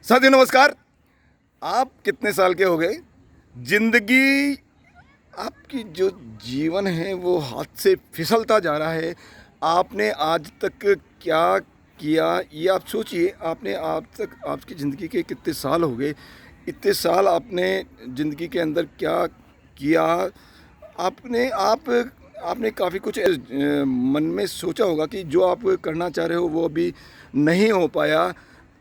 साथियों नमस्कार। आप कितने साल के हो गए? जिंदगी आपकी जो जीवन है वो हाथ से फिसलता जा रहा है। आपने आज तक क्या किया ये आप सोचिए। आपने आज तक आपकी ज़िंदगी के कितने साल हो गए? इतने साल आपने ज़िंदगी के अंदर क्या किया? आपने काफ़ी कुछ मन में सोचा होगा कि जो आप करना चाह रहे हो वो अभी नहीं हो पाया।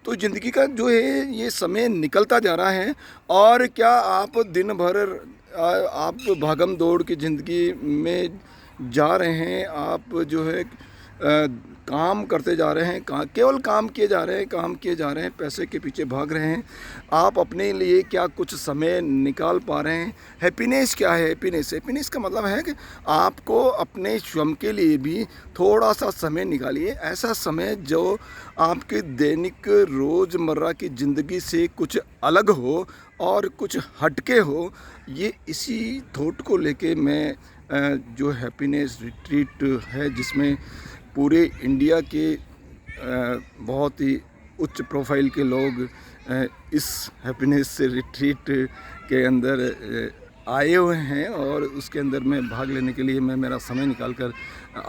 तो ज़िंदगी का जो है ये समय निकलता जा रहा है। और क्या आप दिन भर आप भागम दौड़ की ज़िंदगी में जा रहे हैं। आप जो है काम करते जा रहे हैं, केवल काम किए जा रहे हैं, काम किए जा रहे हैं, पैसे के पीछे भाग रहे हैं। आप अपने लिए क्या कुछ समय निकाल पा रहे हैं? हैप्पीनेस क्या है? हैप्पीनेस का मतलब है कि आपको अपने स्वयं के लिए भी थोड़ा सा समय निकालिए। ऐसा समय जो आपके दैनिक रोज़मर्रा की ज़िंदगी से कुछ अलग हो और कुछ हटके हो। ये इसी थॉट को लेके मैं जो हैप्पीनेस रिट्रीट है जिसमें पूरे इंडिया के बहुत ही उच्च प्रोफाइल के लोग इस हैप्पीनेस से रिट्रीट के अंदर आए हुए हैं और उसके अंदर मैं भाग लेने के लिए मैं मेरा समय निकाल कर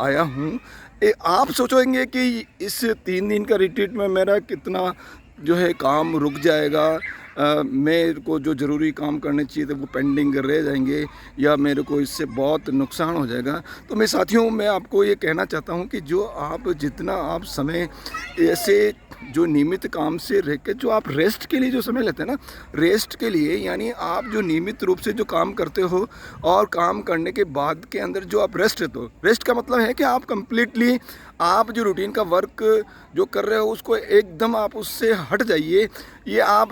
आया हूँ। आप सोचेंगे कि इस 3 दिन का रिट्रीट में मेरा कितना जो है काम रुक जाएगा, मेरे को जो ज़रूरी काम करने चाहिए थे वो पेंडिंग रह जाएंगे या मेरे को इससे बहुत नुकसान हो जाएगा। तो मैं साथियों मैं आपको ये कहना चाहता हूँ कि जो आप जितना आप समय ऐसे जो नियमित काम से रह के जो आप रेस्ट के लिए जो समय लेते हैं ना, रेस्ट के लिए यानी आप जो नियमित रूप से जो काम करते हो और काम करने के बाद के अंदर जो आप रेस्ट लेते हो, रेस्ट का मतलब है कि आप कंप्लीटली आप जो रूटीन का वर्क जो कर रहे हो उसको एकदम आप उससे हट जाइए। ये आप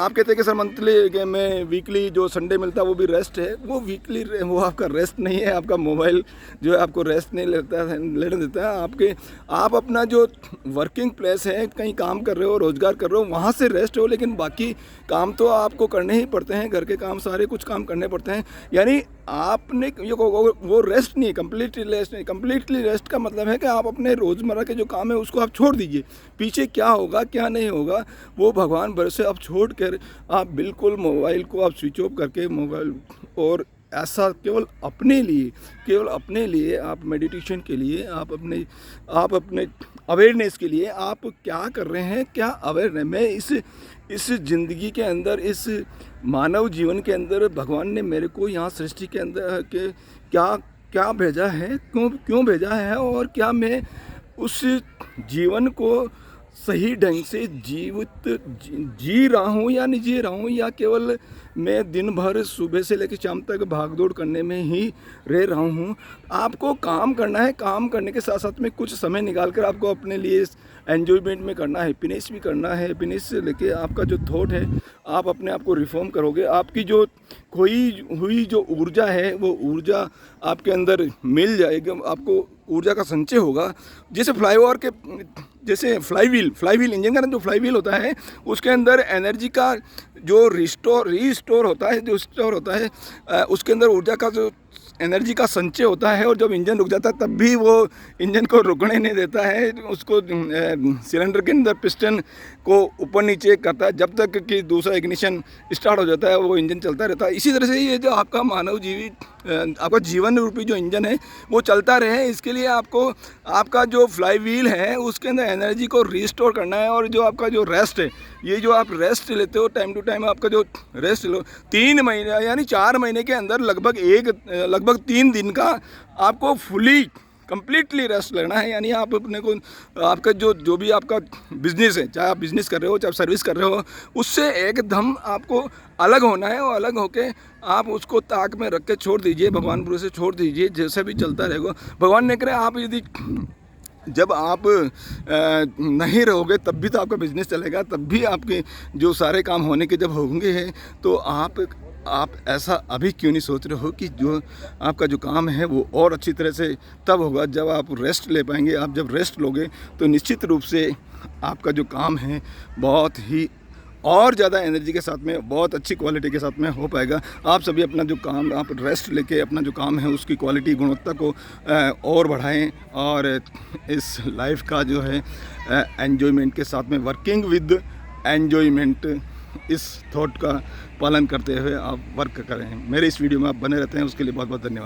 कहते हैं कि सर मंथली में वीकली जो संडे मिलता है वो भी रेस्ट है। वो वीकली वो आपका रेस्ट नहीं है। आपका मोबाइल जो है आपको रेस्ट नहीं लेने देता है। आप अपना जो वर्किंग प्लेस है, कहीं काम कर रहे हो, रोज़गार कर रहे हो, वहाँ से रेस्ट हो, लेकिन बाकी काम तो आपको करने ही पड़ते हैं। घर के काम सारे कुछ काम करने पड़ते हैं। यानी आपने ये वो रेस्ट नहीं है, कम्प्लीटली रेस्ट नहीं। कम्प्लीटली रेस्ट का मतलब है कि आप अपने रोज़मर्रा के जो काम है उसको आप छोड़ दीजिए। पीछे क्या होगा क्या नहीं होगा वो भगवान भरोसे आप छोड़ कर आप बिल्कुल मोबाइल को आप स्विच ऑफ करके मोबाइल और ऐसा केवल अपने लिए आप मेडिटेशन के लिए आप अपने अवेयरनेस के लिए आप क्या कर रहे हैं, क्या अवेयरनेस। मैं इस ज़िंदगी के अंदर, इस मानव जीवन के अंदर भगवान ने मेरे को यहाँ सृष्टि के अंदर के क्या भेजा है, क्यों भेजा है और क्या मैं उस जीवन को सही ढंग से जी रहा हूँ या नहीं जी रहा हूँ, या केवल मैं दिन भर सुबह से लेकर शाम तक भागदौड़ करने में ही रह रहा हूँ। आपको काम करना है, काम करने के साथ साथ में कुछ समय निकाल कर आपको अपने लिए एन्जॉयमेंट में करना है, हैप्पीनेस भी करना है। हैप्पीनेस से लेके आपका जो थॉट है आप अपने आप को रिफॉर्म करोगे। आपकी जो खोई हुई जो ऊर्जा है वो ऊर्जा आपके अंदर मिल जाएगी, आपको ऊर्जा का संचय होगा। जैसे फ्लाईव्हील इंजन का जो फ्लाईव्हील होता है उसके अंदर एनर्जी का जो रीस्टोर होता है, जो स्टोर होता है, उसके अंदर ऊर्जा का जो एनर्जी का संचय होता है। और जब इंजन रुक जाता है तब भी वो इंजन को रुकने नहीं देता है, उसको सिलेंडर के अंदर पिस्टन को ऊपर नीचे करता है जब तक कि दूसरा इग्निशन स्टार्ट हो जाता है, वो इंजन चलता रहता है। इसी तरह से ये जो आपका मानव जीवित आपका जीवन रूपी जो इंजन है वो चलता रहे, इसके लिए आपको आपका जो फ्लाईव्हील है उसके अंदर एनर्जी को रिस्टोर करना है। और जो आपका जो रेस्ट है, ये जो आप रेस्ट लेते हो टाइम टू टाइम, आपका जो रेस्ट लो 3 महीने यानी 4 महीने के अंदर लगभग 3 दिन का आपको फुली कंप्लीटली रेस्ट लेना है। यानी आप अपने को आपका जो भी आपका बिजनेस है, चाहे आप बिजनेस कर रहे हो चाहे आप सर्विस कर रहे हो, उससे एकदम आपको अलग होना है। और अलग होके आप उसको ताक में रख के छोड़ दीजिए, भगवान भरोसे छोड़ दीजिए, जैसे भी चलता रहेगा। भगवान ने करे आप यदि जब आप नहीं रहोगे तब भी तो आपका बिजनेस चलेगा, तब भी आपके जो सारे काम होने के जब होंगे तो आप ऐसा अभी क्यों नहीं सोच रहे हो कि जो आपका जो काम है वो और अच्छी तरह से तब होगा जब आप रेस्ट ले पाएंगे। आप जब रेस्ट लोगे तो निश्चित रूप से आपका जो काम है बहुत ही और ज़्यादा एनर्जी के साथ में, बहुत अच्छी क्वालिटी के साथ में हो पाएगा। आप सभी अपना जो काम, आप रेस्ट लेके अपना जो काम है उसकी क्वालिटी, गुणवत्ता को और बढ़ाएं और इस लाइफ का जो है एन्जॉयमेंट के साथ में वर्किंग विद एन्जॉयमेंट, इस थॉट का पालन करते हुए आप वर्क करें। मेरे इस वीडियो में आप बने रहते हैं, उसके लिए बहुत बहुत धन्यवाद।